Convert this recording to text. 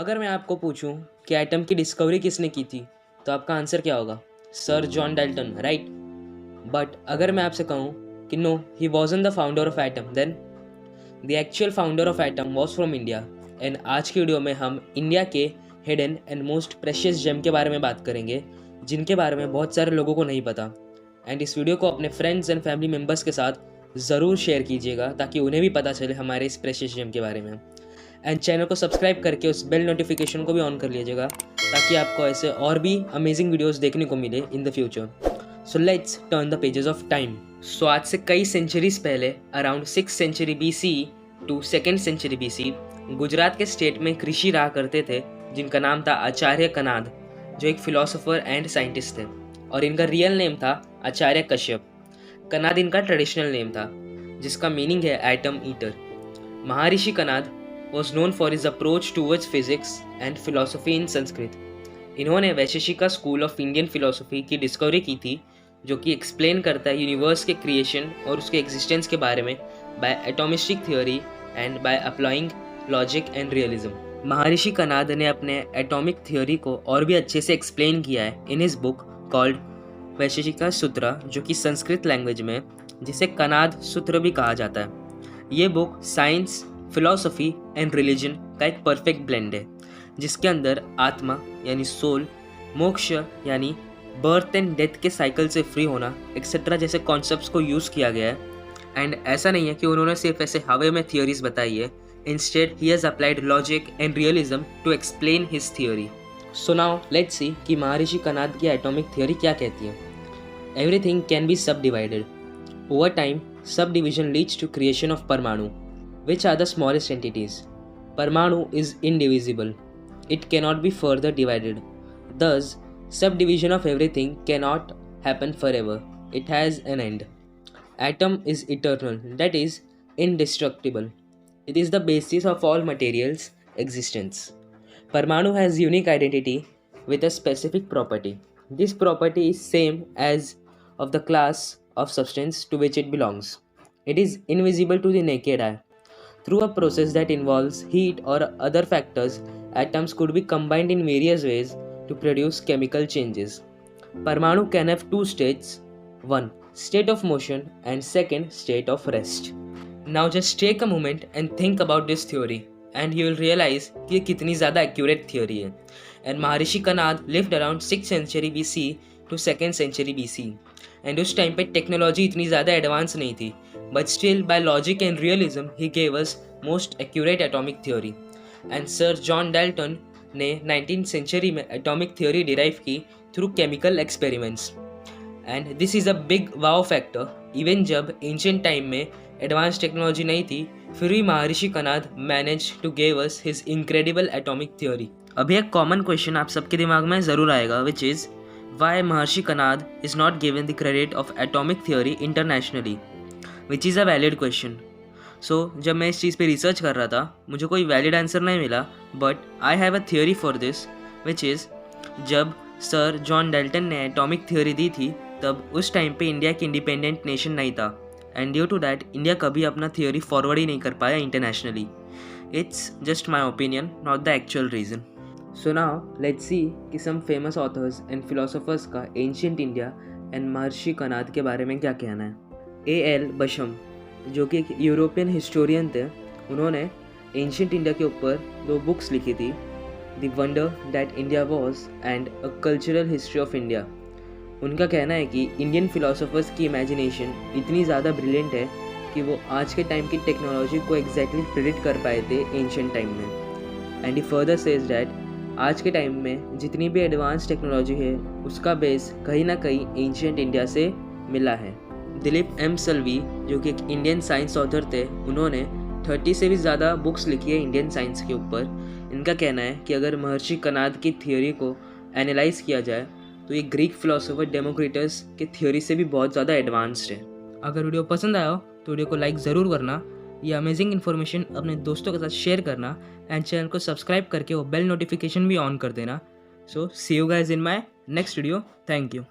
अगर मैं आपको पूछूं कि एटम की डिस्कवरी किसने की थी तो आपका आंसर क्या होगा? Sir John Dalton, right? But अगर मैं आपसे कहूं कि no, he wasn't the founder of atom, then the actual founder of atom was from India. And आज की वीडियो में हम इंडिया के hidden and most precious gem के बारे में बात करेंगे, जिनके बारे में बहुत सारे लोगों को नहीं पता। एंड इस वीडियो को अपने फ्रेंड्स एंड फैमिली मेम्बर्स के साथ ज़रूर शेयर कीजिएगा ताकि उन्हें भी पता चले हमारे इस प्रेशियस जेम के बारे में। एंड चैनल को सब्सक्राइब करके उस बेल नोटिफिकेशन को भी ऑन कर लीजिएगा ताकि आपको ऐसे और भी अमेजिंग वीडियोस देखने को मिले in the future. So let's turn the pages of time. So आज से कई सेंचुरीज पहले, around 6th century BC to 2nd century BC, Gujarat के स्टेट में एक ऋषि रहा करते थे जिनका नाम था आचार्य कनाद, जो एक फिलोसोफर एंड साइंटिस्ट थे। और इनका रियल नेम था आचार्य कश्यप। कनाद इनका ट्रेडिशनल नेम था जिसका मीनिंग है atom eater. Maharshi Kanad was known for his approach towards physics and philosophy in Sanskrit. इन्होंने Vaisheshika school of Indian philosophy की डिस्कवरी की थी, जो कि एक्सप्लेन करता है यूनिवर्स के क्रिएशन और उसके एग्जिस्टेंस के बारे में by atomistic theory and by applying logic and realism. Maharshi Kanad ने अपने एटॉमिक थ्योरी को और भी अच्छे से एक्सप्लेन किया है in his book called Vaisheshika सूत्र, जो कि संस्कृत लैंग्वेज में जिसे कनाद सूत्र भी कहा जाता है। ये book science, philosophy and religion का एक परफेक्ट ब्लेंड है, जिसके अंदर आत्मा यानी सोल, मोक्ष यानी बर्थ एंड डेथ के साइकिल से फ्री होना एक्सेट्रा जैसे कॉन्सेप्ट्स को यूज़ किया गया है। एंड ऐसा नहीं है कि उन्होंने सिर्फ ऐसे हवे में थियोरीज बताई है, instead he has applied logic and realism to explain his theory. So now let's see कि महर्षि कनाद की एटॉमिक थियोरी क्या कहती है। Everything can be subdivided. Over time subdivision leads to creation of परमाणु, which are the smallest entities. Parmanu is indivisible. It cannot be further divided. Thus, subdivision of everything cannot happen forever. It has an end. Atom is eternal, that is, indestructible. It is the basis of all materials' existence. Parmanu has unique identity with a specific property. This property is same as of the class of substance to which it belongs. It is invisible to the naked eye. Through a process that involves heat or other factors, atoms could be combined in various ways to produce chemical changes. Parmanu can have two states, one state of motion and second state of rest. Now just take a moment and think about this theory and you will realize कि ये कितनी ज़्यादा accurate theory है। And Maharshi Kanad lived around 6th century BC to 2nd century BC. And उस time पे technology इतनी ज़्यादा advance नहीं थी, but still by logic and realism he gave us most accurate atomic theory. And sir John Dalton ने 19th century में atomic theory derive की through chemical experiments. And this is a big wow factor. Even जब ancient time में advance technology नहीं थी, फिर भी महर्षि Kanad manage to gave us his incredible atomic theory. अभी एक कॉमन क्वेश्चन आप सबके दिमाग में ज़रूर आएगा, which is why Maharishi Kanad is not given the credit of atomic theory internationally, which is a valid question. So जब मैं इस चीज़ पे रिसर्च कर रहा था मुझे कोई वैलिड आंसर नहीं मिला, but I have a theory for this, which is जब सर जॉन डाल्टन ने एटॉमिक थ्योरी दी थी तब उस टाइम पे इंडिया की इंडिपेंडेंट नेशन नहीं था, and due to that India कभी अपना थियोरी फॉरवर्ड ही नहीं कर पाया internationally. It's just my opinion, not the actual reason. So now let's see कि some famous authors and philosophers का ancient India and Maharshi Kanad के बारे में क्या कहना है। A.L. बशम, जो कि एक यूरोपियन हिस्टोरियन थे, उन्होंने एंशिएंट इंडिया के ऊपर 2 बुक्स लिखी थी, the wonder that India was and a cultural history of India. उनका कहना है कि इंडियन फिलोसोफर्स की इमेजिनेशन इतनी ज़्यादा ब्रिलियंट है कि वो आज के टाइम की टेक्नोलॉजी को एग्जैक्टली प्रेडिक्ट कर पाए थे एंशिएंट टाइम में। And he further says that आज के टाइम में जितनी भी एडवांस टेक्नोलॉजी है उसका बेस कहीं ना कहीं एंशिएंट इंडिया से मिला है। दिलीप एम सल्वी, जो कि एक इंडियन साइंस ऑथर थे, उन्होंने 30 से भी ज़्यादा बुक्स लिखी है इंडियन साइंस के ऊपर। इनका कहना है कि अगर महर्षि कनाद की थियोरी को एनालाइज किया जाए तो ये ग्रीक फिलोसोफर डेमोक्रिटस के थियोरी से भी बहुत ज़्यादा एडवांस्ड है। अगर वीडियो पसंद आया हो तो वीडियो को लाइक ज़रूर करना, ये अमेजिंग इन्फॉर्मेशन अपने दोस्तों के साथ शेयर करना, एंड चैनल को सब्सक्राइब करके वो बेल नोटिफिकेशन भी ऑन कर देना। So see you guys in my next video. Thank you.